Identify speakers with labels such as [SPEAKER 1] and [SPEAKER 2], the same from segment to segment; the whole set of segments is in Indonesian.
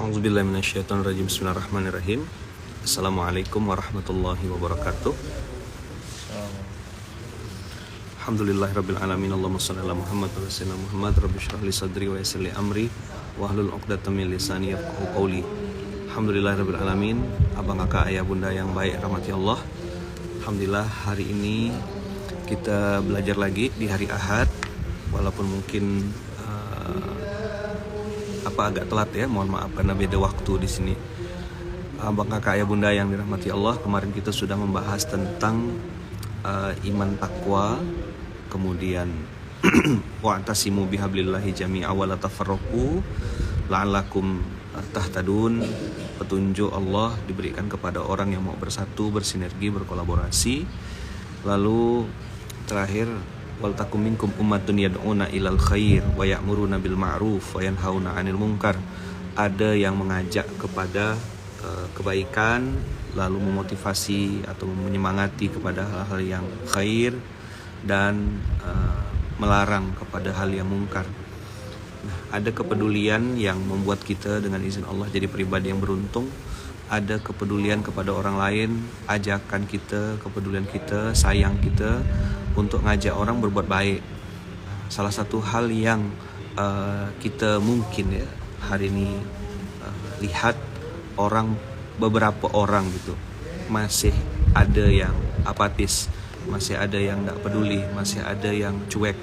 [SPEAKER 1] A'udzubillahiminasyaitonirrajim. Bismillahirrahmanirrahim. Assalamualaikum warahmatullahi wabarakatuh. Alhamdulillahirabbil alamin. Allahumma shalli ala Muhammad wa sayyidina Muhammad. Rabbi shrah li sadri wa yassir li amri wahlul 'uqdatam min lisani yafqahu qawli. Alhamdulillahirabbil alamin. Abang kakak ayah bunda yang baik rahmati Allah. Alhamdulillah hari ini kita belajar lagi di hari Ahad, walaupun mungkin agak telat ya, mohon maaf karena beda waktu di sini. Abang kakak ayah bunda yang dirahmati Allah, kemarin kita sudah membahas tentang iman takwa, kemudian wa'tasimu bihablillahi jami'a wa la tafarraqu la'allakum tahtadun. Petunjuk Allah diberikan kepada orang yang mau bersatu, bersinergi, berkolaborasi. Lalu terakhir, wal takum minkum ummatun yad'una ilal khair wa ya'muruna bil ma'ruf wa yanhauna 'anil munkar. Ada yang mengajak kepada kebaikan, lalu memotivasi atau menyemangati kepada hal-hal yang khair, dan melarang kepada hal yang mungkar. Nah, ada kepedulian yang membuat kita dengan izin Allah jadi pribadi yang beruntung. Ada kepedulian kepada orang lain, ajakan kita, kepedulian kita, sayang kita untuk ngajak orang berbuat baik. Salah satu hal yang kita mungkin ya hari ini lihat beberapa orang gitu masih ada yang apatis, masih ada yang tidak peduli, masih ada yang cuek,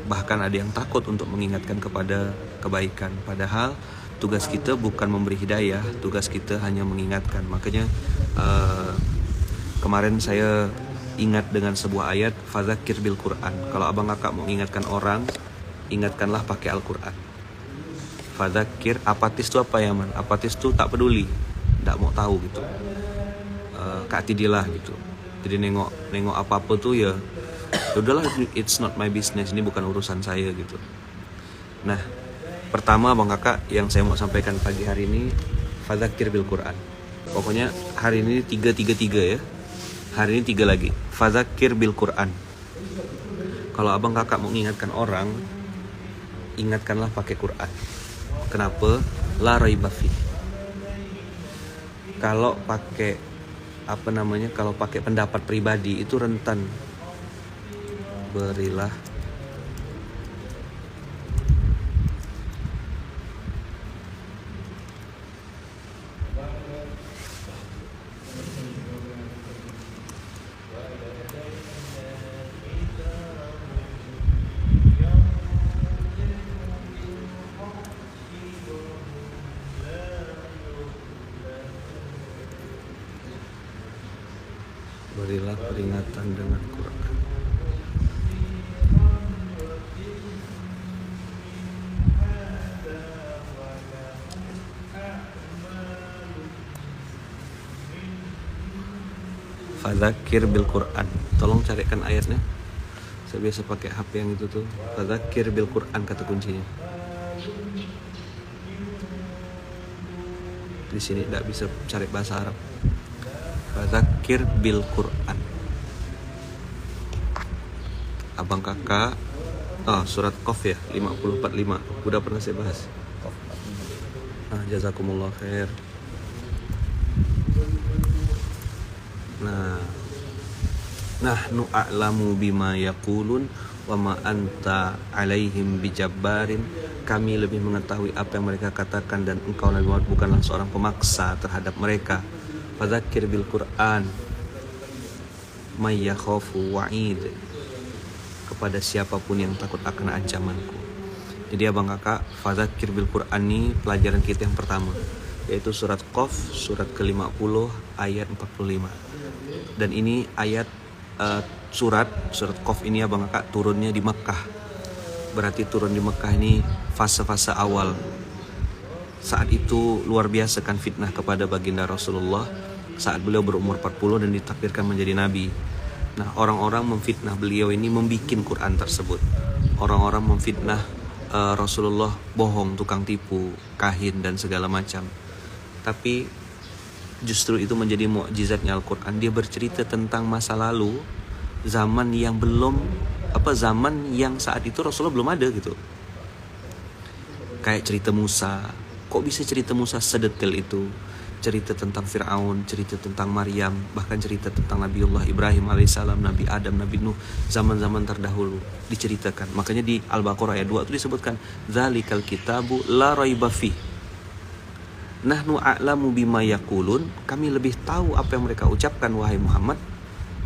[SPEAKER 1] bahkan ada yang takut untuk mengingatkan kepada kebaikan. Padahal tugas kita bukan memberi hidayah, tugas kita hanya mengingatkan. Makanya kemarin saya ingat dengan sebuah ayat, fadzakir bil Quran. Kalau abang kakak mau mengingatkan orang, ingatkanlah pakai Al-Quran. Fadzakir, apatis itu apa ya man? Apatis itu tak peduli, tak mau tahu gitu. Katidilah gitu. Jadi nengok apa-apa tuh ya udahlah, it's not my business, ini bukan urusan saya gitu. Nah, pertama abang kakak yang saya mau sampaikan pagi hari ini, fadzakir bil Quran. Pokoknya hari ini 3 ya. Hari ini 3 lagi. Fadzakir bil Quran. Kalau abang kakak mau mengingatkan orang, ingatkanlah pakai Quran. Kenapa? La raiba fi. Kalau pakai kalau pakai pendapat pribadi itu rentan. Berilah peringatan dengan Quran. Fadzakir bil Quran. Tolong carikan ayatnya. Saya biasa pakai HP yang itu tuh. Fadzakir bil Quran kata kuncinya. Di sini tidak bisa cari bahasa Arab. Fadzakir bil Quran. Abang kakak, surat Qaf ya, 50:45. Udah pernah saya bahas. Jazakumullah khair. Nahnu a'lamu bima yaqulun wa ma anta alaihim bijabbarin. Kami lebih mengetahui apa yang mereka katakan, dan engkau Nabi Muhammad bukanlah seorang pemaksa terhadap mereka. Fadzakir bil Quran may yakhafu wa'id. Kepada siapapun yang takut akan ancamanku. Jadi abang kakak, fadzakir bil Quran ini pelajaran kita yang pertama, yaitu surat Qaf, surat ke-50 ayat 45. Dan ini ayat surat Qaf ini abang kakak turunnya di Mekah. Berarti turun di Mekah ini fase-fase awal. Saat itu luar biasa kan fitnah kepada baginda Rasulullah saat beliau berumur 40 dan ditakdirkan menjadi nabi. Nah, orang-orang memfitnah beliau ini membikin Quran tersebut. Orang-orang memfitnah Rasulullah bohong, tukang tipu, kahin dan segala macam. Tapi justru itu menjadi mukjizatnya Al-Quran. Dia bercerita tentang masa lalu, zaman yang zaman yang saat itu Rasulullah belum ada gitu. Kayak cerita Musa, Kok bisa cerita Musa sedetail itu? Cerita tentang Fir'aun, cerita tentang Maryam, bahkan cerita tentang Nabiullah Ibrahim alaihissalam, Nabi Adam, Nabi Nuh, zaman-zaman terdahulu diceritakan. Makanya di Al-Baqarah ayat 2 itu disebutkan Dzalikal kitabu la raiba fih. Nahnu a'lamu bima yaqulun, kami lebih tahu apa yang mereka ucapkan wahai Muhammad.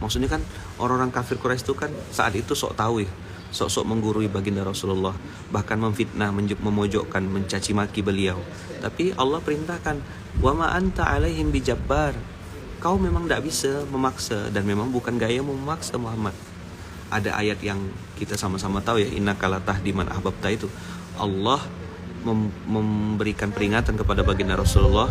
[SPEAKER 1] Maksudnya kan orang-orang kafir Quraisy itu kan saat itu sok tahu ya, sok-sok menggurui baginda Rasulullah, bahkan memfitnah, memojokkan, mencaci maki beliau. Tapi Allah perintahkan, wa ma anta alaihim bijabbar. Kau memang tidak bisa memaksa, dan memang bukan gayamu memaksa Muhammad. Ada ayat yang kita sama-sama tahu ya, innaka latahdi man ahbabta itu. Allah memberikan peringatan kepada baginda Rasulullah,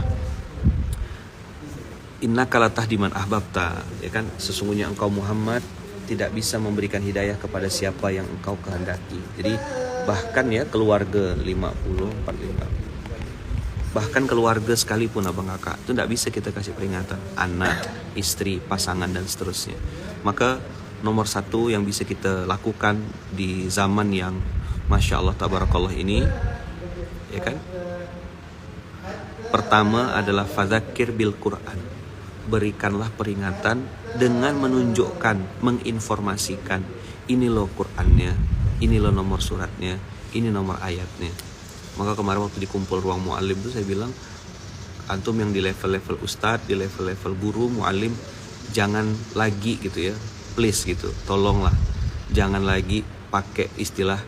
[SPEAKER 1] innaka latahdi man ahbabta, ya kan, sesungguhnya engkau Muhammad tidak bisa memberikan hidayah kepada siapa yang engkau kehendaki. Jadi bahkan ya keluarga 50, 45, bahkan keluarga sekalipun abang kakak itu tidak bisa kita kasih peringatan, anak, istri, pasangan dan seterusnya. Maka nomor satu yang bisa kita lakukan di zaman yang Masya Allah tabarakallah ini, ya kan, pertama adalah fadzakir bil Quran, berikanlah peringatan dengan menunjukkan, menginformasikan, ini loh Qurannya, ini loh nomor suratnya, ini nomor ayatnya. Maka kemarin waktu dikumpul ruang mu'alim itu saya bilang, antum yang di level-level ustadz, di level-level guru, mu'alim, jangan lagi gitu ya, please gitu, tolonglah, jangan lagi pakai istilah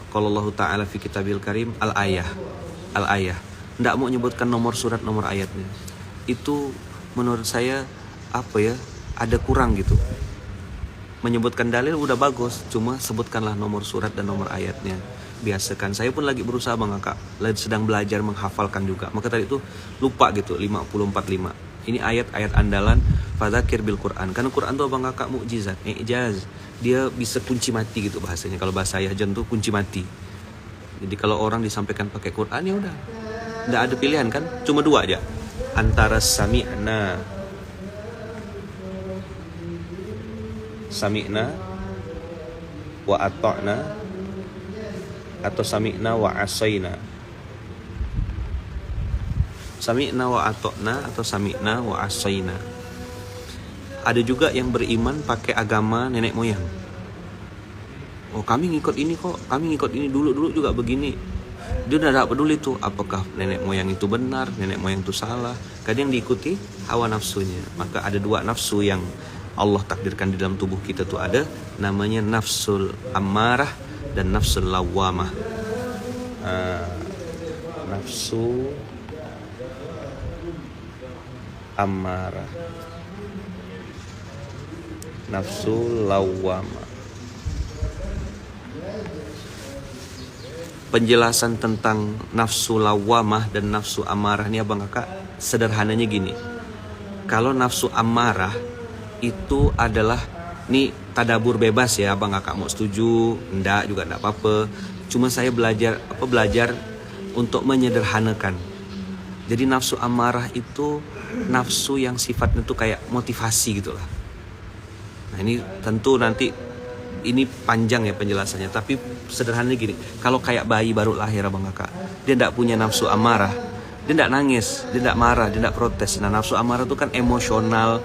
[SPEAKER 1] qala Allah Ta'ala fi kitabil karim al-ayah, nggak mau nyebutkan nomor surat, nomor ayatnya. Itu menurut saya apa ya, ada kurang gitu. Menyebutkan dalil udah bagus, cuma sebutkanlah nomor surat dan nomor ayatnya. Biasakan. Saya pun lagi berusaha bang kakak, sedang belajar menghafalkan juga. Maka tadi itu lupa gitu 50-45. Ini ayat-ayat andalan fadzakir bil Quran. Karena Quran tuh bang kakak mukjizat, ijaz. Dia bisa kunci mati gitu bahasanya. Kalau bahasa Yahjan tuh kunci mati. Jadi kalau orang disampaikan pakai Quran ya udah, nggak ada pilihan kan, cuma dua aja, antara sami'na wa ata'na atau sami'na wa asayna. Sami'na wa ata'na atau sami'na wa asayna. Ada juga yang beriman pakai agama nenek moyang. Oh kami ngikut ini kok, kami ngikut ini dulu juga begini. Dia udah tidak peduli tuh apakah nenek moyang itu benar, nenek moyang itu salah. Kadang yang diikuti hawa nafsunya. Maka ada dua nafsu yang Allah takdirkan di dalam tubuh kita tuh ada, namanya nafsul ammarah dan nafsul lawamah. Nafsu ammarah, nafsu lawamah. Penjelasan tentang nafsu lawamah dan nafsu amarah ini abang kakak sederhananya gini. Kalau nafsu amarah itu adalah, ini tadabur bebas ya abang kakak, mau setuju enggak juga enggak apa-apa. Cuma saya belajar untuk menyederhanakan. Jadi nafsu amarah itu nafsu yang sifatnya tuh kayak motivasi gitulah. Nah ini tentu nanti ini panjang ya penjelasannya, tapi sederhananya gini. Kalau kayak bayi baru lahir abang kakak, dia tidak punya nafsu amarah, dia tidak nangis, dia tidak marah, dia tidak protes. Nah nafsu amarah itu kan emosional,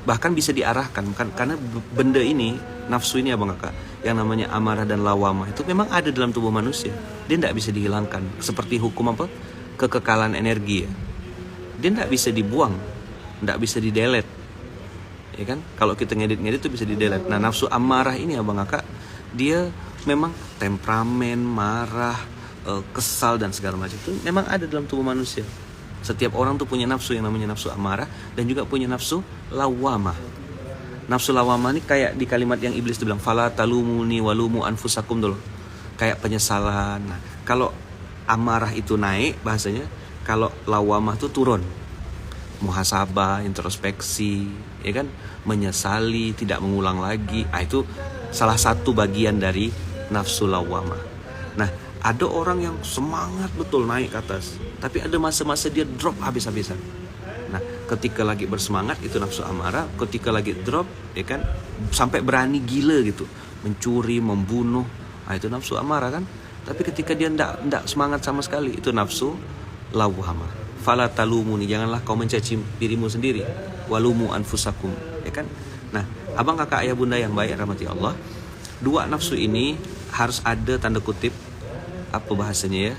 [SPEAKER 1] bahkan bisa diarahkan kan, karena benda ini, nafsu ini abang kakak, yang namanya amarah dan lawamah itu memang ada dalam tubuh manusia. Dia tidak bisa dihilangkan, seperti hukum apa, kekekalan energi ya. Dia tidak bisa dibuang, tidak bisa didelete. Ya kan, kalau kita ngedit itu bisa di-delete. Nah nafsu amarah ini abang kakak, dia memang temperamen, marah, kesal dan segala macam itu memang ada dalam tubuh manusia. Setiap orang tuh punya nafsu yang namanya nafsu amarah dan juga punya nafsu lawamah. Nafsu lawamah ini kayak di kalimat yang iblis itu bilang, fala talumuni walumu anfusakum dulu, kayak penyesalan. Nah kalau amarah itu naik bahasanya, kalau lawamah itu turun, muhasabah, introspeksi, ya kan, menyesali, tidak mengulang lagi. Nah, itu salah satu bagian dari nafsu lawamah. Nah, ada orang yang semangat betul naik ke atas, tapi ada masa-masa dia drop habis-habisan. Nah, ketika lagi bersemangat itu nafsu amarah, ketika lagi drop, ya kan, sampai berani gila gitu, mencuri, membunuh. Nah, itu nafsu amarah kan. Tapi ketika dia enggak semangat sama sekali, itu nafsu lawwamah. Fala talumuni, janganlah kau mencaci dirimu sendiri. Walumu anfusakum, ya kan? Nah, abang kakak ayah bunda yang baik rahmati Allah, dua nafsu ini harus ada tanda kutip apa bahasanya ya?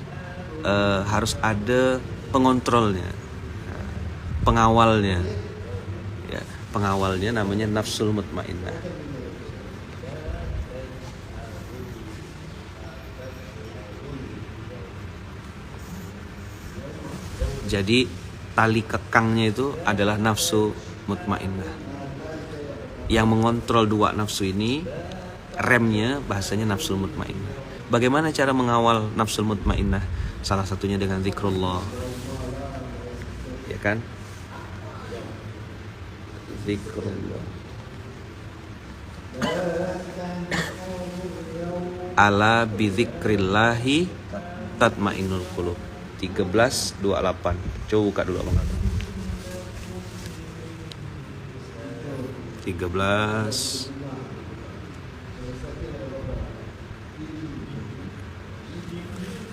[SPEAKER 1] Harus ada pengontrolnya, pengawalnya. Ya, pengawalnya namanya nafsul mutmainnah. Jadi tali kekangnya itu adalah nafsu mutmainnah. Yang mengontrol dua nafsu ini, remnya bahasanya nafsul mutmainnah. Bagaimana cara mengawal nafsul mutmainnah? Salah satunya dengan zikrullah. Ya kan? Zikrullah. Ala bizikrillahi tatmainnul qulub. 13:28. Coba buka dulu abang. 13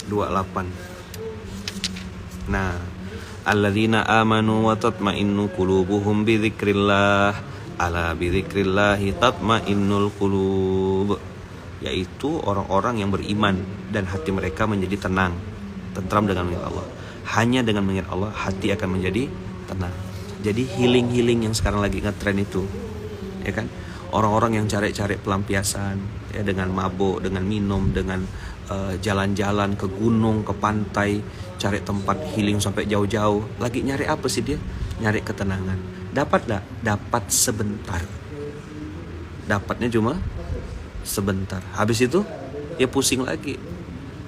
[SPEAKER 1] 28. Nah, alladzina amanu wa tatma'innu qulubuhum bi dzikrillah. Ala bi dzikrillahi tatma'innul qulub. Yaitu orang-orang yang beriman dan hati mereka menjadi tenang, tentram dengan mengingat Allah. Hanya dengan mengingat Allah hati akan menjadi tenang. Jadi healing yang sekarang lagi ngetren itu, ya kan? Orang-orang yang cari-cari pelampiasan, ya, dengan mabuk, dengan minum, dengan jalan-jalan ke gunung, ke pantai, cari tempat healing sampai jauh-jauh. Lagi nyari apa sih dia? Nyari ketenangan. Dapat gak? Dapat sebentar. Dapatnya cuma sebentar. Habis itu dia pusing lagi.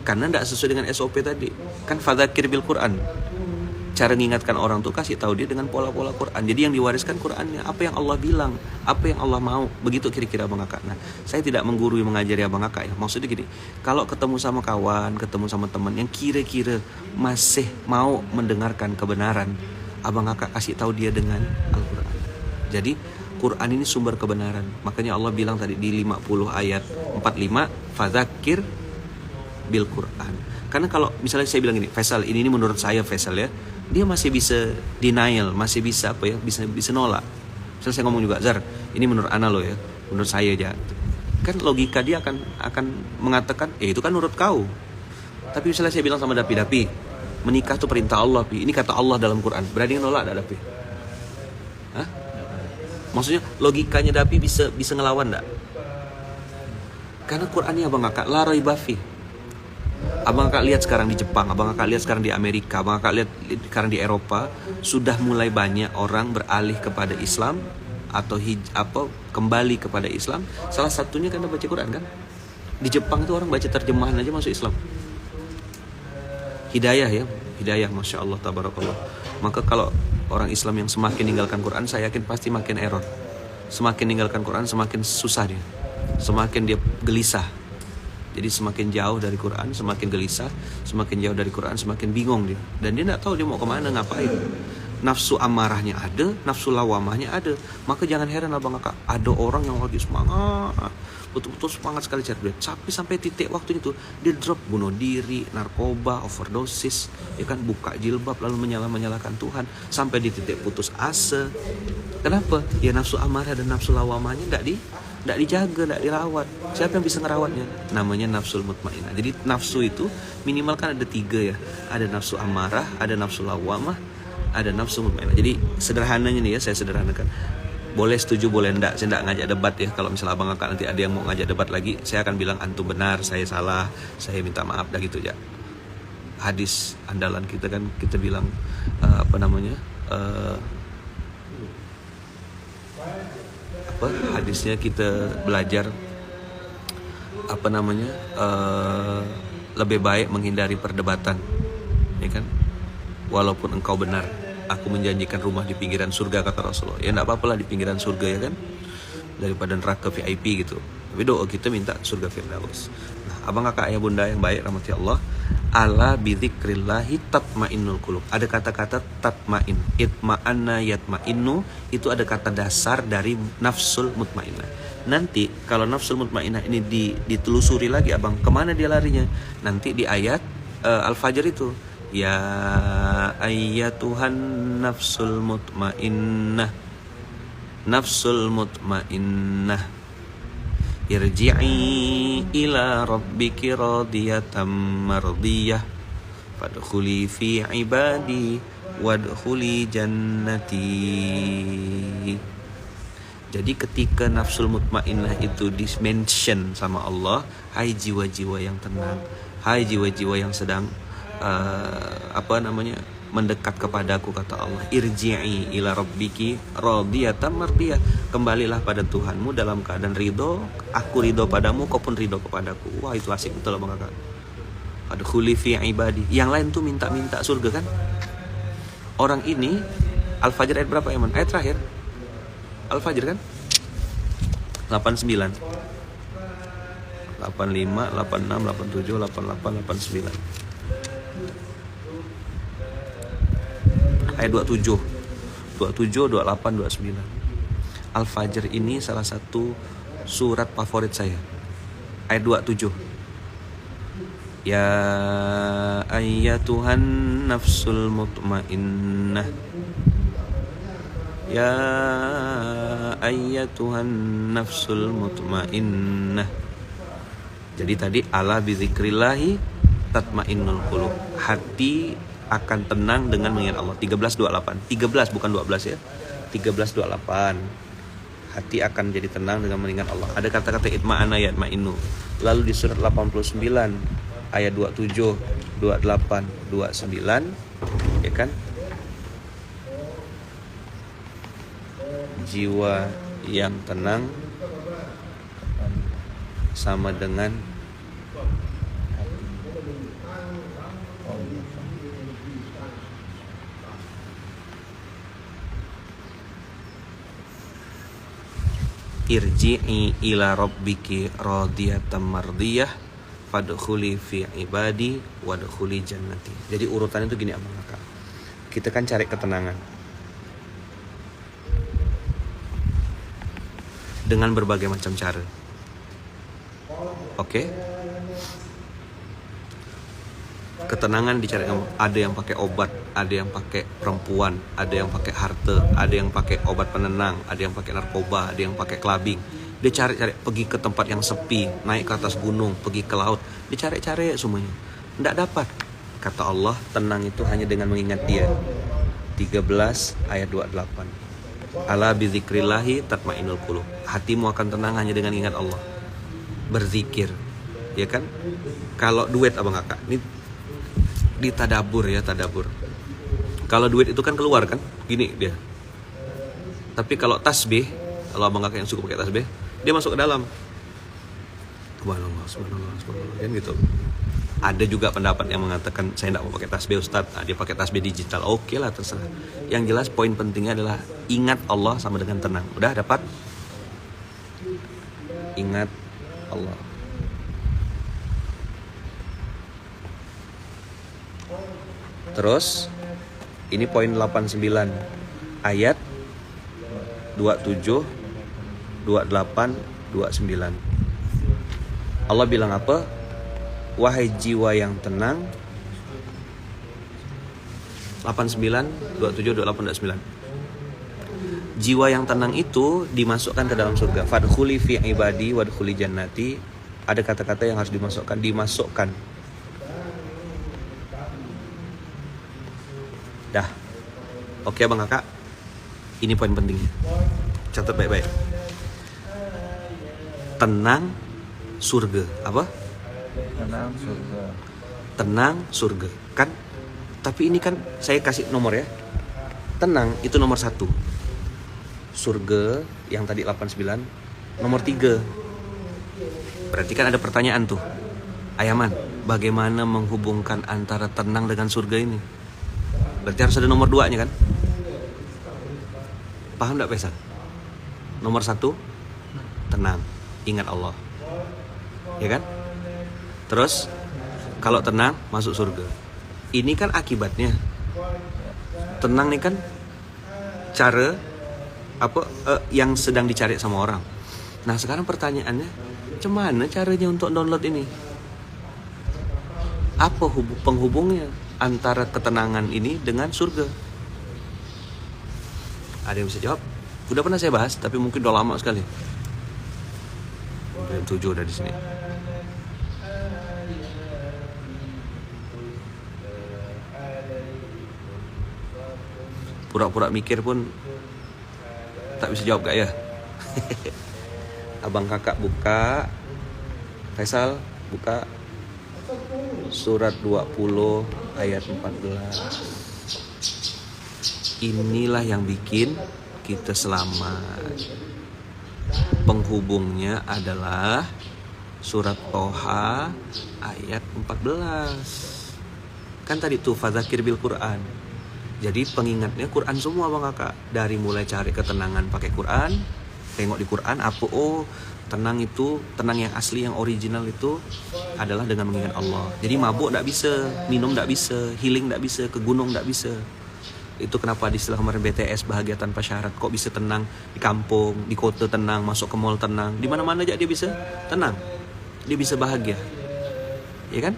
[SPEAKER 1] Karena tidak sesuai dengan SOP tadi. Kan fadzakir bil Quran. Cara mengingatkan orang tuh kasih tahu dia dengan pola-pola Quran. Jadi yang diwariskan Qurannya, apa yang Allah bilang, apa yang Allah mau. Begitu kira-kira abang kakak. Nah, saya tidak menggurui mengajari abang kakak ya. Maksudnya gini, kalau ketemu sama kawan, ketemu sama teman yang kira-kira masih mau mendengarkan kebenaran, abang kakak kasih tahu dia dengan Al-Quran. Jadi Quran ini sumber kebenaran. Makanya Allah bilang tadi di 50 ayat 45, fadzakir bil Quran. Karena kalau misalnya saya bilang ini, Faisal, ini menurut saya Faisal ya, dia masih bisa denial, masih bisa apa ya, bisa nolak. Misalnya saya ngomong juga, Zar, ini menurut ana lo ya, menurut saya aja. Kan logika dia akan mengatakan, itu kan menurut kau. Tapi misalnya saya bilang sama Dapi, menikah itu perintah Allah, Pi. Ini kata Allah dalam Quran. Berani nolak enggak, Dapi? Hah? Maksudnya logikanya Dapi bisa ngelawan enggak? Karena Qurannya abang kakak la raiba fi. Abang kakak lihat sekarang di Jepang, abang kakak lihat sekarang di Amerika, abang kakak lihat sekarang di Eropa, sudah mulai banyak orang beralih kepada Islam atau kembali kepada Islam. Salah satunya karena baca Quran kan. Di Jepang itu orang baca terjemahan aja masuk Islam. Hidayah, masya Allah, tabarakallah. Maka kalau orang Islam yang semakin meninggalkan Quran, saya yakin pasti makin error. Semakin meninggalkan Quran, semakin susah dia, semakin dia gelisah. Jadi semakin jauh dari Quran, semakin gelisah, semakin jauh dari Quran, semakin bingung dia. Dan dia tidak tahu dia mau kemana, ngapain. Nafsu amarahnya ada, nafsu lawamahnya ada. Maka jangan heran abang kakak, ada orang yang lagi semangat, betul-betul semangat sekali cari duit. Tapi sampai titik waktu itu, dia drop, bunuh diri, narkoba, overdosis, ya kan, buka jilbab, lalu menyalahkan Tuhan. Sampai di titik putus asa. Kenapa? Ya nafsu amarah dan nafsu lawamahnya tidak dijaga, tidak dirawat. Siapa yang bisa ngerawatnya? Namanya nafsul mutmainnah. Jadi nafsu itu minimal kan ada 3 ya. Ada nafsu amarah, ada nafsu lawamah, ada nafsu mutmainnah. Jadi sederhananya nih ya, saya sederhanakan. Boleh setuju, boleh enggak. Saya enggak ngajak debat ya. Kalau misalnya abang kakak nanti ada yang mau ngajak debat lagi, saya akan bilang antum benar, saya salah, saya minta maaf, dah gitu ya. Hadis andalan kita kan, kita bilang hadisnya kita belajar lebih baik menghindari perdebatan, ya kan? Walaupun engkau benar, aku menjanjikan rumah di pinggiran surga, kata Rasulullah. Ya enggak apa-apalah di pinggiran surga, ya kan, daripada neraka VIP gitu. Tapi doa kita minta surga Firdaus. Nah, abang kakak ayah bunda yang baik rahmati Allah, ala bidzikrillahi tatmainnul qulub. Ada kata-kata tatmain, itma'anna yatma'innu, itu ada kata dasar dari nafsul mutmainnah. Nanti kalau nafsul mutmainnah ini ditelusuri lagi abang, kemana dia larinya? Nanti di ayat Al-Fajr itu, Ya ayyatuhan nafsul mutmainnah, nafsul mutmainnah, irji'i ila rabbiki radiyatan mardiyah, fadkhuli fi ibadi wadkhuli jannati. Jadi ketika nafsul mutmainnah itu di-mention sama Allah, hai jiwa-jiwa yang tenang, hai jiwa-jiwa yang sedang mendekat kepadaku, kata Allah, irji'i ila rabbiki radiyatan mardiyah, kembalilah pada Tuhanmu dalam keadaan ridho, aku ridho padamu, kau pun ridho kepadaku. Wah, itu asik betul Bang Kakak. Adkhuli fi ibadi. Yang lain tuh minta-minta surga kan. Orang ini Al-Fajr ayat berapa Eman? Ayat terakhir Al-Fajr kan 89, 85, 86, 87, 88, 89. Ayat 27, 28, 29. Al-Fajr ini salah satu surat favorit saya. Ayat 27. Ya ayyatuhan nafsul mutmainnah, ya ayyatuhan nafsul mutmainnah. Jadi tadi ala bizikrillahi tatmainnul qulub. Hati akan tenang dengan mengingat Allah. 13:28. 13 bukan 12 ya. 13:28. Hati akan jadi tenang dengan mengingat Allah. Ada kata-kata itma'ana yatma'innu. Lalu di surat 89 ayat 27, 28, 29, ya kan? Jiwa yang tenang sama dengan irji'i ila rabbiki radiyatan mardiyah, fadkhuli fi ibadi wadkhuli jannati. Jadi urutannya itu gini Abang Kakak. Kita kan cari ketenangan dengan berbagai macam cara. Oke? Ketenangan dicari, ada yang pakai obat, ada yang pakai perempuan, ada yang pakai harta, ada yang pakai obat penenang, ada yang pakai narkoba, ada yang pakai clubbing. Dia cari-cari, pergi ke tempat yang sepi, naik ke atas gunung, pergi ke laut, dicari-cari semuanya. Tidak dapat. Kata Allah, tenang itu hanya dengan mengingat Dia. 13 ayat 28. Ala bizikrillahi tatmainnul qulub. Hatimu akan tenang hanya dengan ingat Allah. Berzikir, ya kan? Kalau duit Abang Kakak, ini ditadabur ya, tadabur. Kalau duit itu kan keluar kan, gini dia. Tapi kalau tasbih, kalau Abang Kakak yang suka pakai tasbih, dia masuk ke dalam. Subhanallah, subhanallah, subhanallah, kan gitu. Ada juga pendapat yang mengatakan saya tidak mau pakai tasbih Ustaz, dia pakai tasbih digital. Oke lah, terserah. Yang jelas poin pentingnya adalah ingat Allah sama dengan tenang. Udah dapat? Ingat Allah. Terus ini poin 89 ayat 27, 28, 29. Allah bilang apa? Wahai jiwa yang tenang. 89, 27, 28, 29. Jiwa yang tenang itu dimasukkan ke dalam surga. Fadkhuli fi ibadi wadkhuli jannati. Ada kata-kata yang harus dimasukkan. Dah. Oke Abang Kakak. Ini poin pentingnya. Catat baik-baik. Tenang surga. Apa?
[SPEAKER 2] Tenang surga.
[SPEAKER 1] Tenang surga. Kan? Tapi ini kan saya kasih nomor ya. Tenang itu nomor 1. Surga yang tadi 89 nomor 3. Berarti kan ada pertanyaan tuh. Ayaman, bagaimana menghubungkan antara tenang dengan surga ini? Berarti harus ada nomor 2-nya kan? Paham gak Pesa? Nomor 1, tenang, ingat Allah. Ya kan? Terus, kalau tenang, masuk surga. Ini kan akibatnya. Tenang nih kan cara yang sedang dicari sama orang. Nah sekarang pertanyaannya, gimana caranya untuk download ini? Apa penghubungnya? antara ketenangan ini dengan surga? Ada yang bisa jawab? Udah pernah saya bahas, tapi mungkin udah lama sekali. Jam 7 udah di sini. Pura-pura mikir pun tak bisa jawab gak ya? Abang kakak buka, Faisal buka surat 20 ayat 14. Inilah yang bikin kita selamat. Penghubungnya adalah surat Toha ayat 14. Kan tadi tuh fadzakir bil Quran. Jadi pengingatnya Quran semua bang kakak. Dari mulai cari ketenangan pakai Quran, tengok di Quran apa, oh tenang itu, tenang yang asli, yang original itu adalah dengan mengingat Allah. Jadi mabuk tak bisa, minum tak bisa, healing tak bisa, ke gunung tak bisa. Itu kenapa di istilah kemarin BTS, bahagia tanpa syarat. Kok bisa tenang di kampung, di kota tenang, masuk ke mall tenang, di mana-mana aja dia bisa tenang, dia bisa bahagia, ya kan?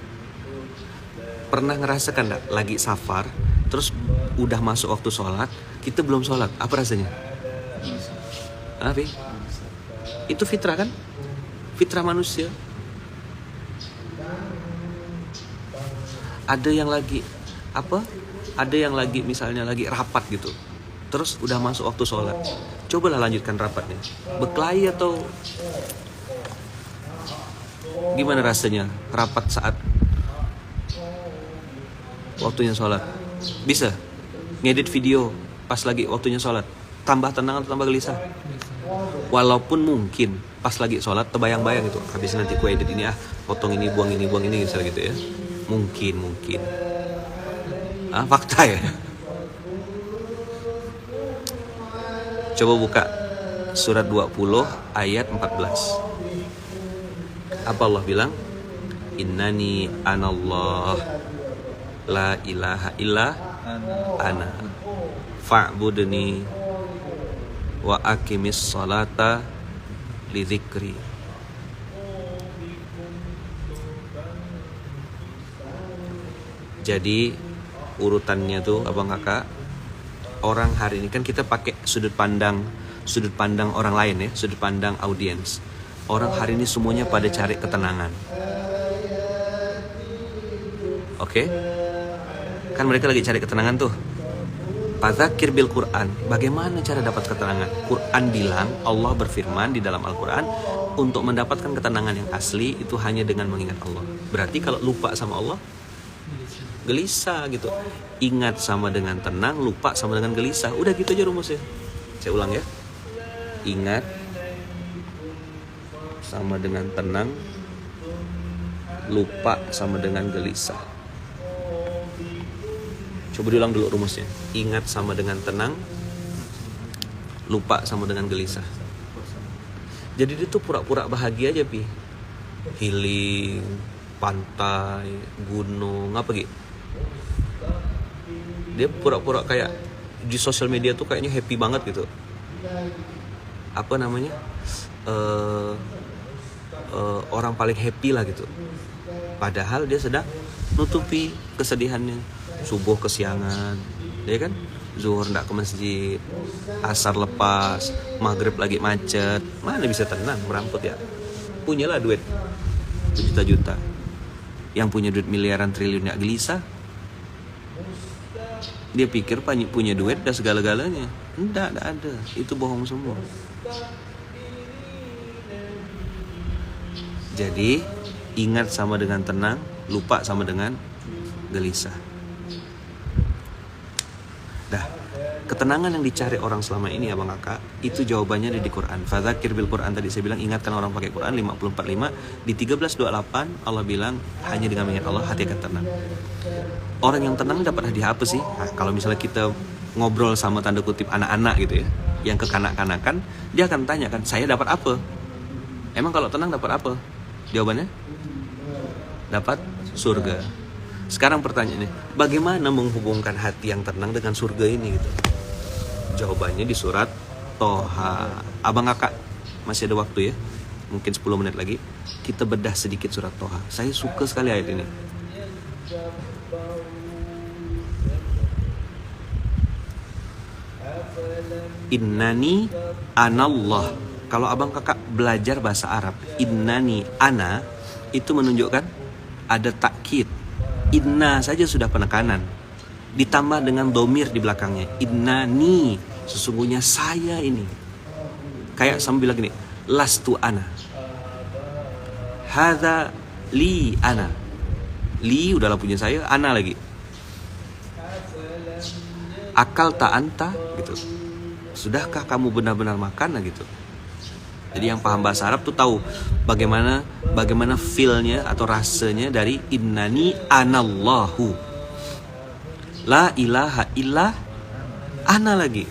[SPEAKER 1] Pernah ngerasakan tak lagi safar, terus udah masuk waktu sholat, kita belum sholat, apa rasanya? Apa? Itu fitrah kan? Fitrah manusia. Ada yang lagi apa? Ada yang lagi misalnya lagi rapat gitu, terus udah masuk waktu sholat, cobalah lanjutkan rapatnya. Berkelahi atau gimana rasanya rapat saat waktunya sholat? Bisa ngedit video pas lagi waktunya sholat, tambah tenang atau tambah gelisah? Walaupun mungkin pas lagi sholat terbayang-bayang itu, habis nanti ku edit ini, potong ini, buang ini misalnya gitu ya. Mungkin fakta ya. Coba buka surat 20 ayat 14. Apa Allah bilang? Innani anallah la ilaha illa ana fa'budni wa aqimis salata li dzikri. Jadi urutannya tuh abang kakak, orang hari ini kan kita pakai sudut pandang orang lain ya, sudut pandang audiens. Orang hari ini semuanya pada cari ketenangan. Oke? Kan mereka lagi cari ketenangan tuh. Fadzakir bil Quran. Bagaimana cara dapat ketenangan? Quran bilang, Allah berfirman di dalam Al-Quran, untuk mendapatkan ketenangan yang asli itu hanya dengan mengingat Allah. Berarti kalau lupa sama Allah, gelisah gitu. Ingat sama dengan tenang, lupa sama dengan gelisah. Udah gitu aja rumusnya. Saya ulang ya. Ingat sama dengan tenang, lupa sama dengan gelisah. Coba diulang dulu rumusnya. Ingat sama dengan tenang, lupa sama dengan gelisah. Jadi dia tuh pura-pura bahagia aja pi. Healing, pantai, gunung, apa gitu. Dia pura-pura kayak di sosial media tuh kayaknya happy banget gitu. Apa namanya? Orang paling happy lah gitu. Padahal dia sedang nutupi kesedihannya. Subuh kesiangan, ya kan? Zuhur ndak ke masjid, asar lepas, maghrib lagi macet. Mana bisa tenang meramput ya? Punyalah duit juta-juta. Yang punya duit miliaran triliun ya gelisah. Dia pikir punya duit dan segala-galanya. Enggak ada. Itu bohong semua. Jadi ingat sama dengan tenang, lupa sama dengan gelisah. Dah, ketenangan yang dicari orang selama ini abang kakak, itu jawabannya ada di Quran. Fadzakir bil Quran, tadi saya bilang ingatkan orang pakai Quran 54:5. Di 13:28 Allah bilang hanya dengan mengingat Allah hati akan tenang. Orang yang tenang dapat hadiah apa sih? Nah, kalau misalnya kita ngobrol sama tanda kutip anak-anak gitu ya, yang kekanak-kanakan, dia akan tanya kan, saya dapat apa? Emang kalau tenang dapat apa? Jawabannya dapat surga. Sekarang pertanyaannya, bagaimana menghubungkan hati yang tenang dengan surga ini gitu? Jawabannya di surat Toha. Abang kakak masih ada waktu ya, mungkin 10 menit lagi kita bedah sedikit surat Toha. Saya suka sekali ayat ini. Innani anallah. Kalau abang kakak belajar bahasa Arab, innani ana itu menunjukkan ada takkid. Inna saja sudah penekanan, ditambah dengan domir di belakangnya. Innani, sesungguhnya saya ini. Kayak sambil bilang gini, lastu ana, hadza li ana. Li udahlah punya saya, ana lagi. Akal ta anta gitu. Sudahkah kamu benar-benar makan gitu. Jadi yang paham bahasa Arab tuh tahu bagaimana feel-nya atau rasanya dari innani anallahu. La ilaha illa ana lagi.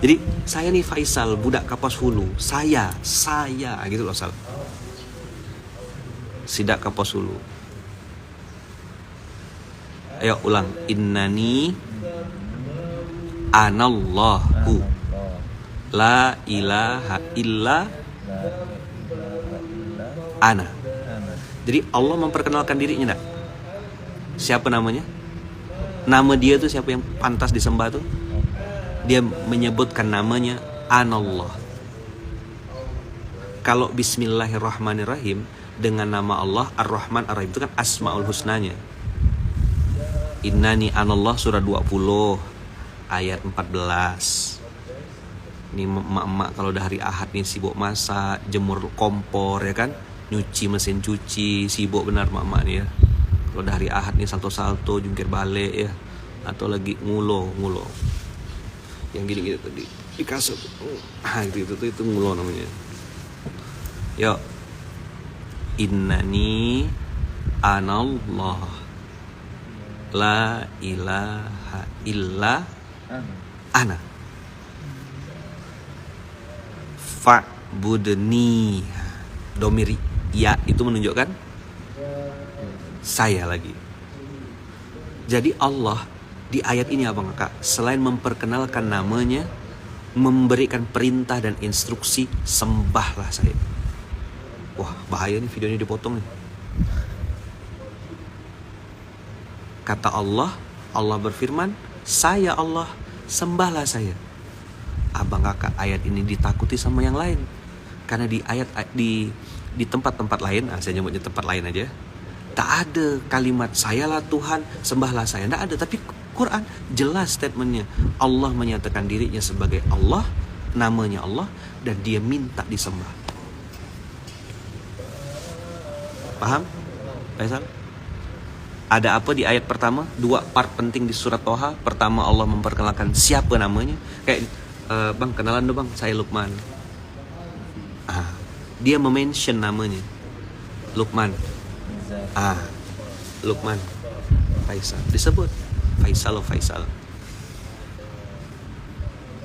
[SPEAKER 1] Jadi saya nih Faisal, budak Kapas Hulu. Saya gitu loh Sal. Sidak Kapas Hulu. Ayo ulang. Innani anallahu. La ilaha illa ana. Jadi Allah memperkenalkan dirinya enggak? Siapa namanya? Nama dia tuh siapa yang pantas disembah tuh? Dia menyebutkan namanya Anallah. Kalau Bismillahirrahmanirrahim dengan nama Allah Ar-Rahman Ar-Rahim itu kan Asmaul Husnanya. Innani Anallah surah 20 ayat 14. Ini emak-emak kalau udah hari Ahad nih sibuk masak, jemur kompor ya kan, nyuci mesin cuci, sibuk benar emak-emak nih ya. Kalau udah hari Ahad nih salto-salto, jungkir balik ya, atau lagi ngulo. Yang gini-gini tadi di kasur. Itu ngulo namanya. Yuk. Innani anallah. La ilaha illa ana. Fa'budni. Domir ya itu menunjukkan saya lagi. Jadi Allah di ayat ini abang kakak selain memperkenalkan namanya, memberikan perintah dan instruksi, sembahlah saya. Wah bahaya nih videonya dipotong nih. Kata Allah berfirman, saya Allah, sembahlah saya. Abang kakak ayat ini ditakuti sama yang lain. Karena di ayat di tempat-tempat lain, saya nyebutnya tempat lain aja, tak ada kalimat sayalah Tuhan, sembahlah saya. Tak ada, tapi Quran jelas statementnya. Allah menyatakan dirinya sebagai Allah, namanya Allah, dan dia minta disembah. Paham? Faisal? Ada apa di ayat pertama? Dua part penting di surat Toha. Pertama Allah memperkenalkan siapa namanya. Kayak bang kenalan dong bang, saya Lukman. Dia mention namanya Lukman. Lukman Faisal disebut Faisal.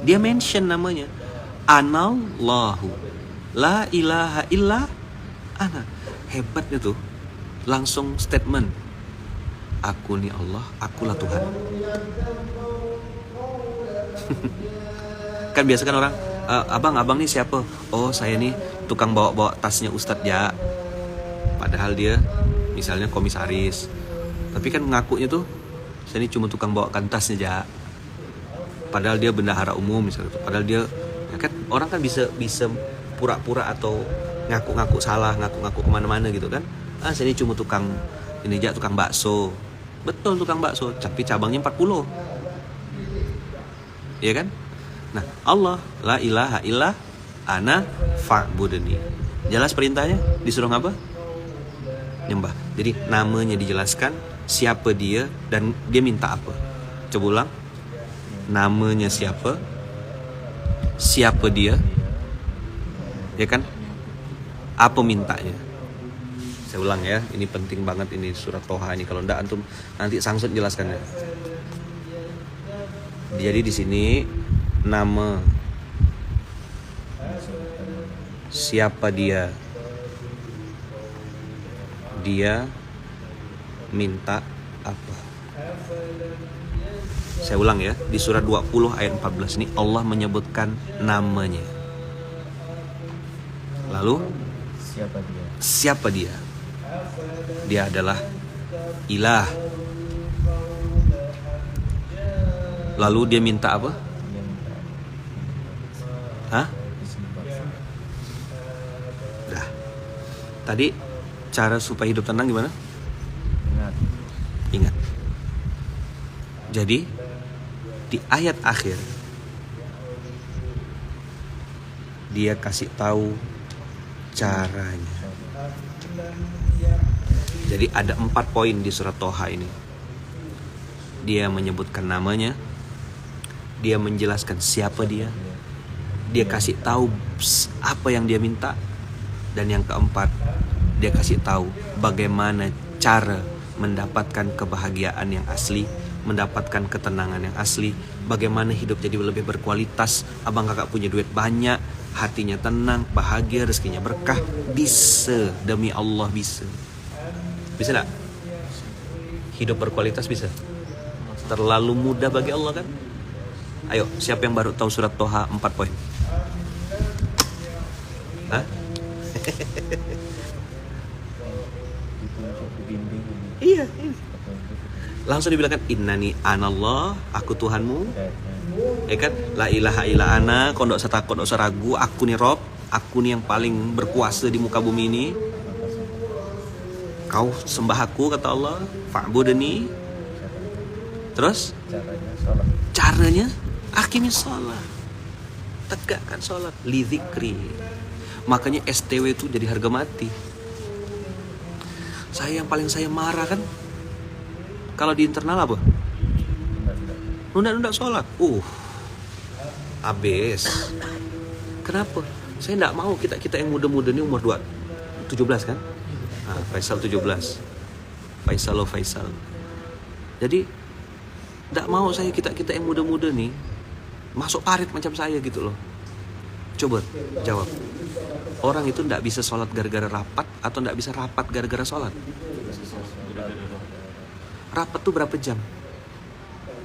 [SPEAKER 1] Dia mention namanya Anallahu la ilaha illa ana. Hebatnya tuh langsung statement, aku nih Allah, akulah Tuhan. Kan biasa kan orang, abang nih siapa? Oh saya nih tukang bawa tasnya Ustadz ya. Padahal dia misalnya komisaris, tapi kan mengakunya tuh saya ini cuma tukang bawakan tasnya ya. Padahal dia bendahara umum misalnya. Padahal dia ya kan orang kan bisa pura-pura atau ngaku-ngaku salah, ngaku-ngaku kemana-mana gitu kan. Saya ini cuma tukang bakso. Betul tukang bakso, tapi cabangnya 40. Iya kan? Nah, Allah la ilaha illa ana fa'budni. Jelas perintahnya? Disuruh apa? Nyembah. Jadi namanya dijelaskan, siapa dia dan dia minta apa. Coba ulang. Namanya siapa? Siapa dia? Ya kan? Apa mintanya? Saya ulang ya, ini penting banget ini surat Toha ini. Kalau enggak antum nanti Sangsut jelaskannya. Jadi di sini nama, siapa dia minta apa. Saya ulang ya, di surat 20 ayat 14 ini Allah menyebutkan namanya. Lalu siapa dia? Dia adalah ilah. Lalu dia minta apa?
[SPEAKER 2] Dia minta
[SPEAKER 1] Hah?
[SPEAKER 2] istighfar.
[SPEAKER 1] Dah. Tadi cara supaya hidup tenang gimana?
[SPEAKER 2] Ingat.
[SPEAKER 1] Ingat. Jadi di ayat akhir dia kasih tahu caranya. Jadi ada 4 poin di surat Toha ini. Dia menyebutkan namanya, dia menjelaskan siapa dia kasih tahu apa yang dia minta, dan yang keempat dia kasih tahu bagaimana cara mendapatkan kebahagiaan yang asli, mendapatkan ketenangan yang asli, bagaimana hidup jadi lebih berkualitas. Abang kakak punya duit banyak, hatinya tenang, bahagia, rezekinya berkah. Bisa, demi Allah bisa. Bisa gak? Hidup berkualitas bisa. Terlalu mudah bagi Allah kan? Ayo, siapa yang baru tahu surat Toha 4 poin? Hah?
[SPEAKER 2] Ditunjuk, dibimbing.
[SPEAKER 1] Iya. Langsung dibilangkan innani anallah, aku Tuhanmu. Ya kan? La ilaha illa ana, kau ndak usah takut, ndak usah ragu, aku nih Rob, aku nih yang paling berkuasa di muka bumi ini. Kau sembah aku, kata Allah, fa'budni. Terus
[SPEAKER 2] Caranya sholat.
[SPEAKER 1] caranya aqimis sholat, tegakkan sholat, li dzikri. Makanya STW itu jadi harga mati. Saya yang paling saya marah kan kalau di internal apa? Nunda-nunda sholat. Habis. Kenapa? Saya tidak mau kita yang muda-muda ini umur 17 kan? Nah, Faisal 17. Faisal. Jadi tidak mau saya kita yang muda-muda nih masuk parit macam saya gitu loh. Coba jawab. Orang itu tidak bisa sholat gara-gara rapat atau tidak bisa rapat gara-gara sholat? Rapat tuh berapa jam?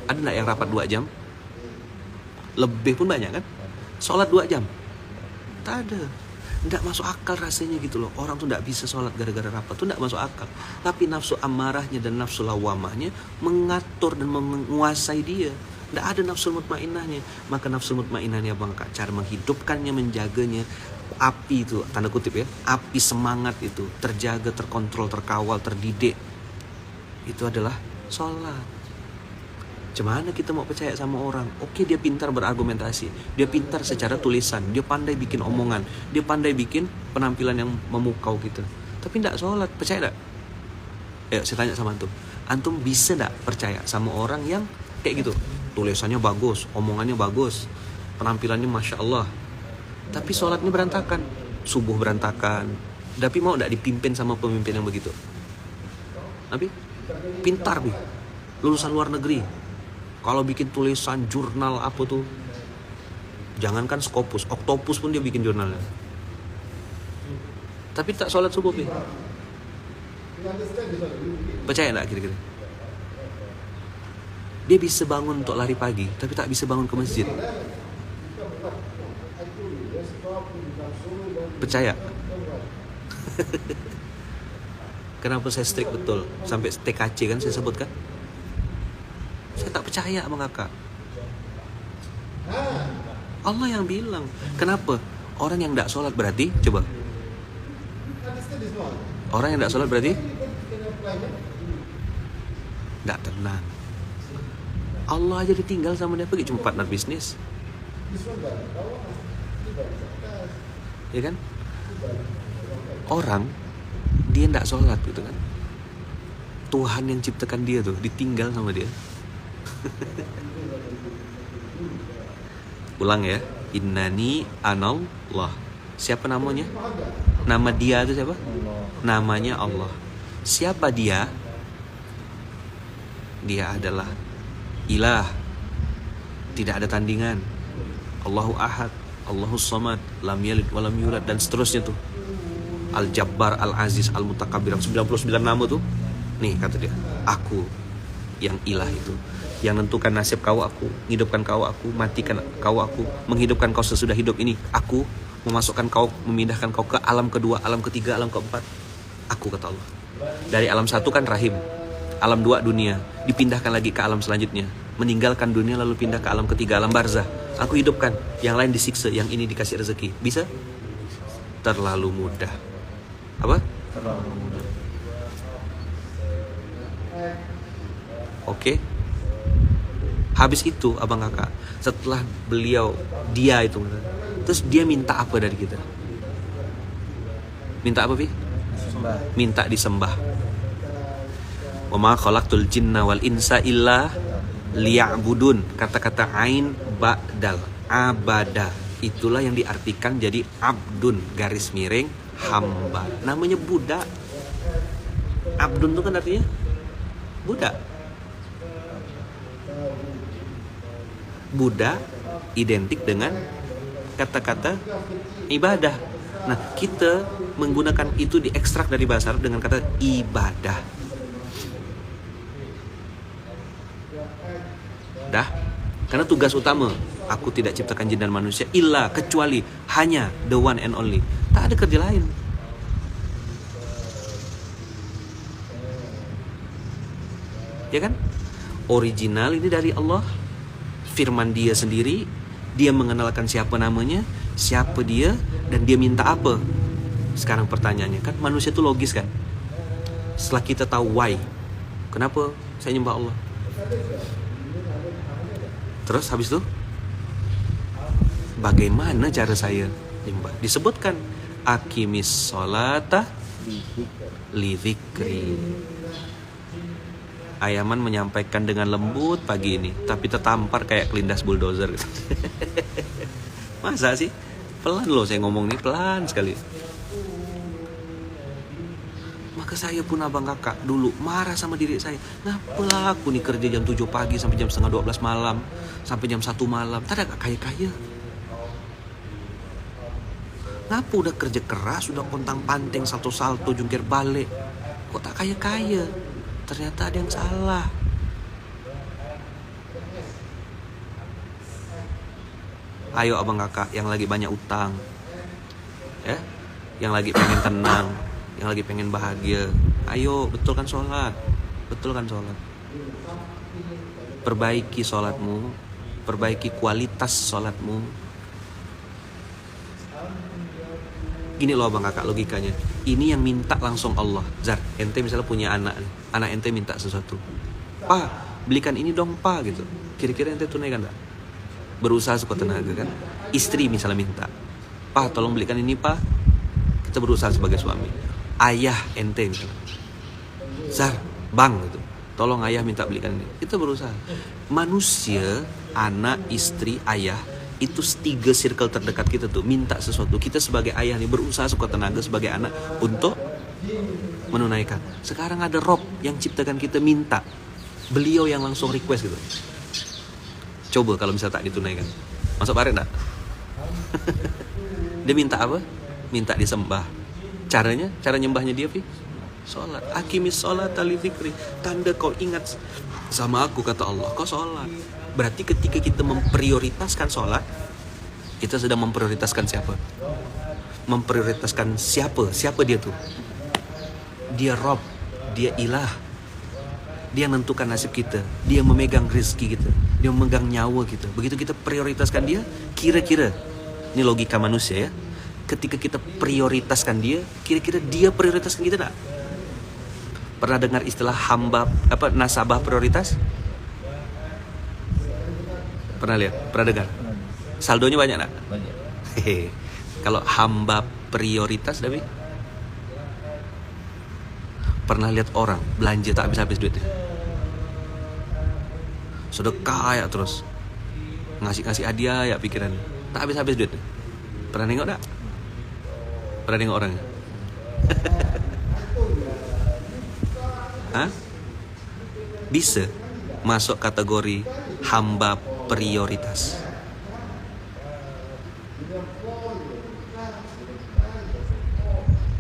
[SPEAKER 1] Ada nggak yang rapat 2 jam? Lebih pun banyak kan? Sholat 2 jam? Tak ada. Nggak masuk akal rasanya gitu loh. Orang tuh nggak bisa sholat gara-gara rapat tuh nggak masuk akal. Tapi nafsu amarahnya dan nafsu lawamahnya mengatur dan menguasai dia. Nggak ada nafsu mutmainnahnya. Maka nafsu mutmainnahnya bang kak, cara menghidupkannya, menjaganya, api itu tanda kutip ya, api semangat itu terjaga, terkontrol, terkawal, terdidik, itu adalah sholat. Gimana kita mau percaya sama orang? Oke, dia pintar berargumentasi, dia pintar secara tulisan, dia pandai bikin omongan, dia pandai bikin penampilan yang memukau gitu, tapi tidak sholat, percaya tidak? Ayo saya tanya sama antum bisa tidak percaya sama orang yang kayak gitu, tulisannya bagus, omongannya bagus, penampilannya masya Allah, tapi sholatnya berantakan, subuh berantakan, tapi mau tidak dipimpin sama pemimpin yang begitu? Tapi pintar nih, lulusan luar negeri. Kalau bikin tulisan jurnal apa tuh, jangankan Scopus, Octopus pun dia bikin jurnalnya. Tapi tak sholat subuh nih. Percaya nggak kira-kira? Dia bisa bangun untuk lari pagi, tapi tak bisa bangun ke masjid. Percaya? Kenapa saya strict betul? Sampai TKC kan saya sebutkan? Saya tak percaya sama kakak. Allah yang bilang. Kenapa? Orang yang tidak sholat berarti, coba. Orang yang tidak sholat berarti tidak tenang. Allah aja ditinggal sama dia, pergi cuma partner bisnis. Ya kan? Orang dia tidak sholat gitu kan. Tuhan yang ciptakan dia tuh ditinggal sama dia. Ulang ya, innani anallah. Siapa namanya? Nama dia itu siapa? Namanya Allah. Siapa dia? Dia adalah ilah, tidak ada tandingan. Allahu ahad, Allahus samad, lam yalid walam yulad, dan seterusnya tuh. Al-Jabbar, Al-Aziz, Al-Mutakabbir, 99 nama tuh. Nih kata dia, aku yang ilah itu, yang nentukan nasib kau aku, menghidupkan kau aku, matikan kau aku, menghidupkan kau sesudah hidup ini aku, memasukkan kau, memindahkan kau ke alam kedua, alam ketiga, alam keempat, aku, kata Allah. Dari alam 1 kan rahim, alam 2 dunia, dipindahkan lagi ke alam selanjutnya, meninggalkan dunia lalu pindah ke alam ketiga, alam barzah. Aku hidupkan, yang lain disiksa, yang ini dikasih rezeki. Bisa? Terlalu mudah. Apa?
[SPEAKER 2] Terlalu mudah.
[SPEAKER 1] Oke. Habis itu abang kakak, setelah dia itu, terus dia minta apa dari kita? Minta apa, Pi?
[SPEAKER 2] Sembah.
[SPEAKER 1] Minta disembah. Wa ma khalaqtul jinna wal insa illa liya'budun. Kata-kata ain ba'dal abada, itulah yang diartikan jadi abdun garis miring hamba. Namanya budak. Abdun itu kan artinya budak. Buddha identik dengan kata-kata ibadah. Nah, kita menggunakan itu diekstrak dari bahasa Arab dengan kata ibadah. Dah, karena tugas utama, aku tidak ciptakan jin dan manusia illa, kecuali, hanya, the one and only. Tak ada kerja lain. Ya kan? Original ini dari Allah. Firman dia sendiri, dia mengenalkan siapa namanya, siapa dia, dan dia minta apa. Sekarang pertanyaannya, kan manusia itu logis kan? Setelah kita tahu why, kenapa saya nyembah Allah, terus habis itu bagaimana cara saya nyembah? Disebutkan aqimis sholata li dzikri. Ayaman menyampaikan dengan lembut pagi ini, tapi tertampar kayak kelindas bulldozer. Masa sih? Pelan loh saya ngomong nih, pelan sekali. Maka saya pun abang kakak dulu marah sama diri saya. Ngapalah aku nih kerja jam 7 pagi sampai jam setengah 12 malam, sampai jam 1 malam. Tak ada gak kaya-kaya. Ngapa udah kerja keras, udah kontang panting, salto-salto, jungkir balik, kok tak kaya-kaya? Ternyata ada yang salah. Ayo abang kakak yang lagi banyak utang, ya, yang lagi pengen tenang, yang lagi pengen bahagia, ayo betulkan sholat. Perbaiki sholatmu, perbaiki kualitas sholatmu. Gini loh abang kakak logikanya. Ini yang minta langsung Allah. Zar, ente misalnya punya anak nih. Anak ente minta sesuatu. Pa, belikan ini dong pa gitu. Kira-kira ente tunaikan gak? Berusaha sekuat tenaga kan. Istri misalnya minta, pa tolong belikan ini pa. Kita berusaha sebagai suami. Ayah ente misalnya, Zar, bang gitu, tolong ayah minta belikan ini. Kita berusaha. Manusia, anak, istri, ayah, itu 3 circle terdekat kita tuh minta sesuatu. Kita sebagai ayah nih berusaha sekuat tenaga sebagai anak untuk menunaikan. Sekarang ada Rob yang ciptakan kita minta, beliau yang langsung request gitu. Coba kalau misalnya tak ditunaikan, masuk paret enggak? Dia minta apa? Minta disembah. Cara nyembahnya dia, Pi? Sholat. Aqimis sholata li dzikri. Tanda kau ingat sama aku, kata Allah, kau sholat. Berarti ketika kita memprioritaskan sholat, kita sedang memprioritaskan siapa? Memprioritaskan siapa? Siapa dia tuh? Dia Rob, dia ilah. Dia menentukan nasib kita, dia memegang rezeki kita, dia memegang nyawa kita. Begitu kita prioritaskan dia, kira-kira, ini logika manusia ya, ketika kita prioritaskan dia, kira-kira dia prioritaskan kita tak? Pernah dengar istilah nasabah prioritas? Pernah lihat? Pernah dengar? Saldonya banyak tak?
[SPEAKER 2] Banyak.
[SPEAKER 1] Hehe. Kalau hamba prioritas, tapi pernah lihat orang belanja tak habis-habis duitnya, sedekah ya terus ngasih hadiah ya pikiran, tak habis-habis duitnya. Pernah nengok tak? Pernah nengok orangnya? Hah? Bisa masuk kategori hamba prioritas.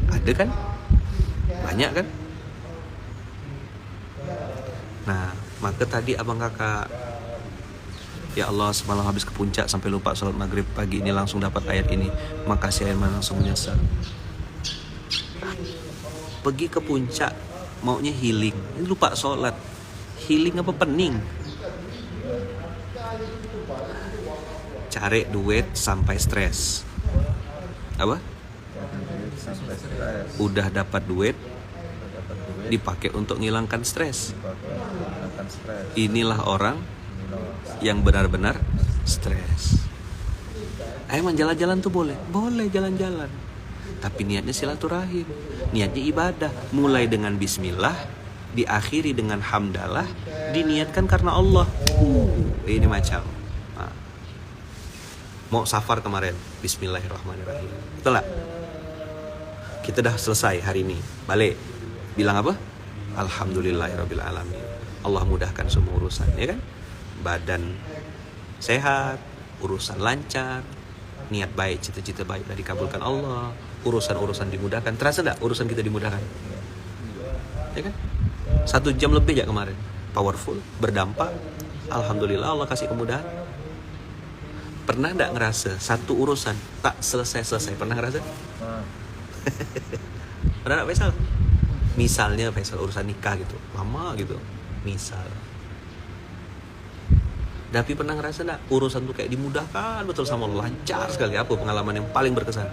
[SPEAKER 1] Ada kan? Banyak kan? Nah, maka tadi abang kakak, ya Allah, semalam habis ke puncak sampai lupa sholat maghrib, pagi ini langsung dapat ayat ini. Makasih Ayman, langsung menyesal. Pergi ke puncak maunya healing, ini lupa sholat. Healing apa pening? cari duit sampai stres. Apa?
[SPEAKER 2] Sampai stres.
[SPEAKER 1] Udah dapat duit
[SPEAKER 2] Dapat duit.
[SPEAKER 1] dipakai untuk ngilangkan stres.
[SPEAKER 2] Dipakai untuk menghilangkan stres.
[SPEAKER 1] Inilah orang
[SPEAKER 2] Inilah
[SPEAKER 1] yang benar-benar stres. Emang jalan-jalan tuh boleh? Boleh jalan-jalan. Tapi niatnya silaturahim, niatnya ibadah. Mulai dengan bismillah, diakhiri dengan hamdalah, diniatkan karena Allah. Ini macam mau safar kemarin, bismillahirrahmanirrahim. Betul gak? Kita dah selesai hari ini, balik. Bilang apa? Alhamdulillahirrabbilalamin. Allah mudahkan semua urusan, ya kan? Badan sehat, urusan lancar, niat baik, cita-cita baik dah dikabulkan Allah, urusan-urusan dimudahkan. Terasa tak urusan kita dimudahkan? Ya kan? 1 jam lebih ya kemarin. Powerful, berdampak. Alhamdulillah Allah kasih kemudahan. Pernah tak ngerasa satu urusan tak selesai-selesai? Pernah ngerasa? Pernah tak Faisal? Misalnya Faisal urusan nikah gitu, lama gitu. Misal. Tapi pernah ngerasa gak urusan tuh kayak dimudahkan betul sama Allah, lancar sekali? Apa pengalaman yang paling berkesan?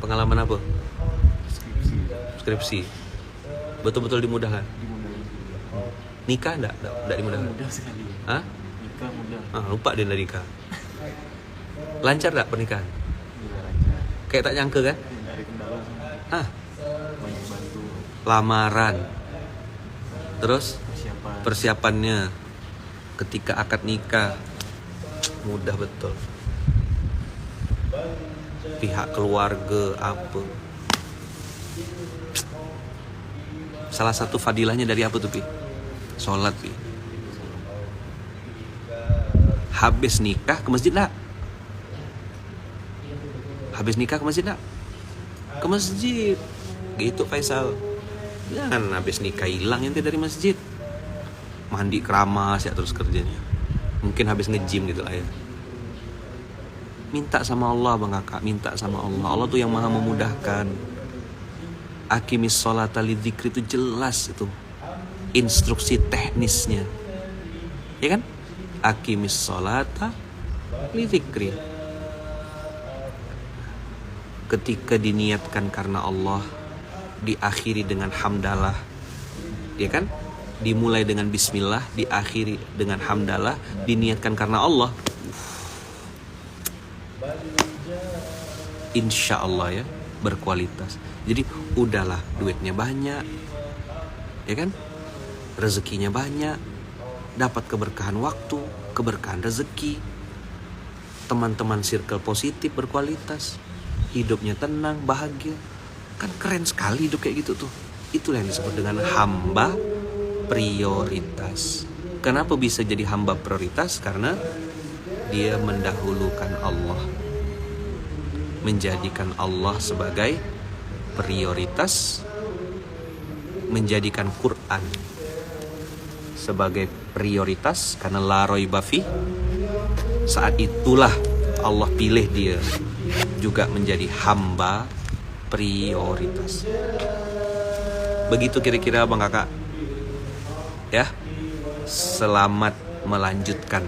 [SPEAKER 1] Pengalaman apa? Skripsi. Betul-betul dimudahkan. Nikah enggak dimudahkan?
[SPEAKER 2] mudah sekali.
[SPEAKER 1] Hah?
[SPEAKER 2] Nikah mudah.
[SPEAKER 1] Lupa dia dari nikah. Lancar enggak pernikahan?
[SPEAKER 2] Juga lancar.
[SPEAKER 1] Kayak tak nyangka kan?
[SPEAKER 2] Tidak ada kendala semua.
[SPEAKER 1] Hah?
[SPEAKER 2] Banyak bantu.
[SPEAKER 1] Lamaran. Terus
[SPEAKER 2] Persiapan.
[SPEAKER 1] persiapannya ketika akad nikah mudah betul. Pihak keluarga apa? Salah satu fadilahnya dari apa tuh Pi? Sholat Pi. Habis nikah ke masjid nak? Habis nikah ke masjid nak? Ke masjid. Gitu Faisal. Jangan habis nikah hilang ente dari masjid. Mandi keramas ya terus kerjanya. Mungkin habis nge-gym gitu lah ya. Minta sama Allah Bang Kakak, minta sama Allah. Allah tuh yang maha memudahkan. Aqimis sholata lidzikri itu jelas itu. Instruksi teknisnya. Ya kan? Aqimis sholata lidzikri. Ketika diniatkan karena Allah, diakhiri dengan hamdalah. Ya kan? Dimulai dengan bismillah, diakhiri dengan hamdalah, diniatkan karena Allah. Insya Allah ya, berkualitas. Jadi udahlah duitnya banyak, ya kan? Rezekinya banyak, dapat keberkahan waktu, keberkahan rezeki, teman-teman circle positif berkualitas, hidupnya tenang, bahagia. Kan keren sekali hidup kayak gitu tuh. Itulah yang disebut dengan hamba prioritas. Kenapa bisa jadi hamba prioritas? Karena dia mendahulukan Allah, menjadikan Allah sebagai prioritas, menjadikan Quran sebagai prioritas. Karena la raiba fi, saat itulah Allah pilih dia juga menjadi hamba prioritas. Begitu kira-kira Bang Kakak. Ya, selamat melanjutkan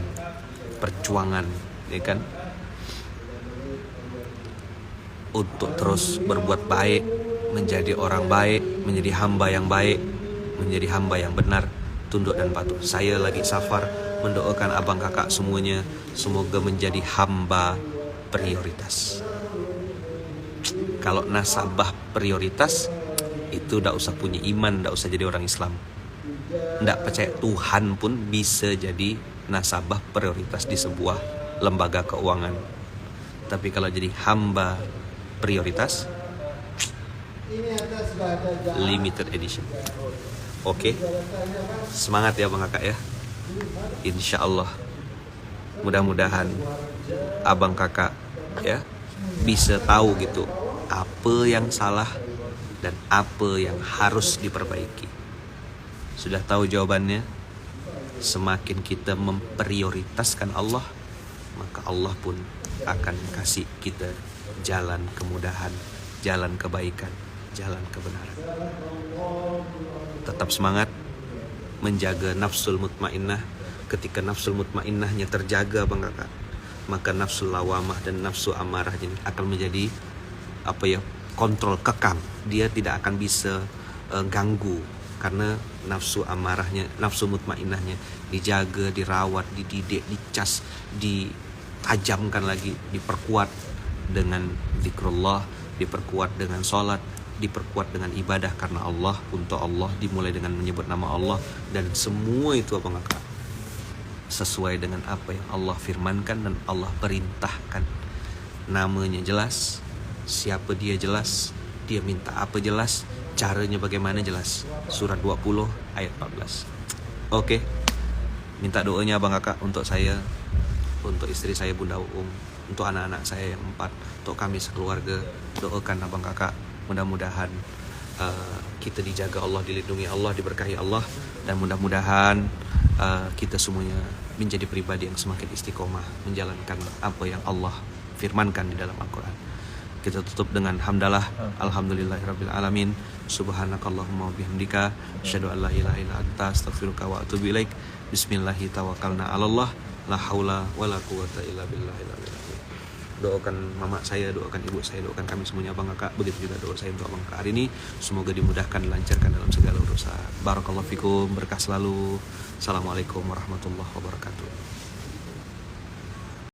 [SPEAKER 1] perjuangan, ya kan? Untuk terus berbuat baik, menjadi orang baik, menjadi hamba yang baik, menjadi hamba yang benar, tunduk dan patuh. Saya lagi safar mendoakan abang kakak semuanya semoga menjadi hamba prioritas. Kalau nasabah prioritas itu ndak usah punya iman, ndak usah jadi orang Islam. Ndak percaya Tuhan pun bisa jadi nasabah prioritas di sebuah lembaga keuangan. Tapi kalau jadi hamba prioritas, limited edition. Oke, semangat ya Bang Kakak ya. Insya Allah, mudah-mudahan abang kakak ya bisa tahu gitu apa yang salah dan apa yang harus diperbaiki. Sudah tahu jawabannya? Semakin kita memprioritaskan Allah, maka Allah pun akan kasih kita jalan kemudahan, jalan kebaikan, jalan kebenaran. Tetap semangat menjaga nafsul mutmainnah. Ketika nafsul mutmainnahnya terjaga Bang Kakak, maka nafsu lawamah dan nafsu amarah ini akan menjadi kontrol, kekang. Dia tidak akan bisa ganggu, karena nafsu amarahnya, nafsu mutmainnahnya dijaga, dirawat, dididik, dicas, ditajamkan lagi, diperkuat dengan zikrullah, diperkuat dengan sholat, diperkuat dengan ibadah karena Allah, untuk Allah, dimulai dengan menyebut nama Allah, dan semua itu sesuai dengan apa yang Allah firmankan dan Allah perintahkan. Namanya jelas, siapa dia jelas, dia minta apa jelas, caranya bagaimana jelas. Surat 20 ayat 14. Oke. Minta doanya Abang Kakak untuk saya, untuk istri saya Bunda Uung, untuk anak-anak saya yang 4, untuk kami sekeluarga. Doakan Abang Kakak, mudah-mudahan kita dijaga Allah, dilindungi Allah, diberkahi Allah, dan mudah-mudahan kita semuanya menjadi pribadi yang semakin istiqomah menjalankan apa yang Allah firmankan di dalam Al-Quran. Kita tutup dengan hamdalah, alhamdulillahirabbil alamin, subhanakallahumma wabihamdika, asyhadu an la ilaha illa anta, astaghfiruka wa atubu ilaik. Bismillahi tawakkalna 'alallah, la haula wala quwata illa billahil aliyyil azim. Doakan mama saya, doakan ibu saya, doakan kami semuanya Abang Kakak. Begitu juga doa saya untuk Abang Kakak hari ini, semoga dimudahkan, dilancarkan dalam segala urusan. Barakallahu fikum, berkah selalu. Assalamualaikum warahmatullahi wabarakatuh.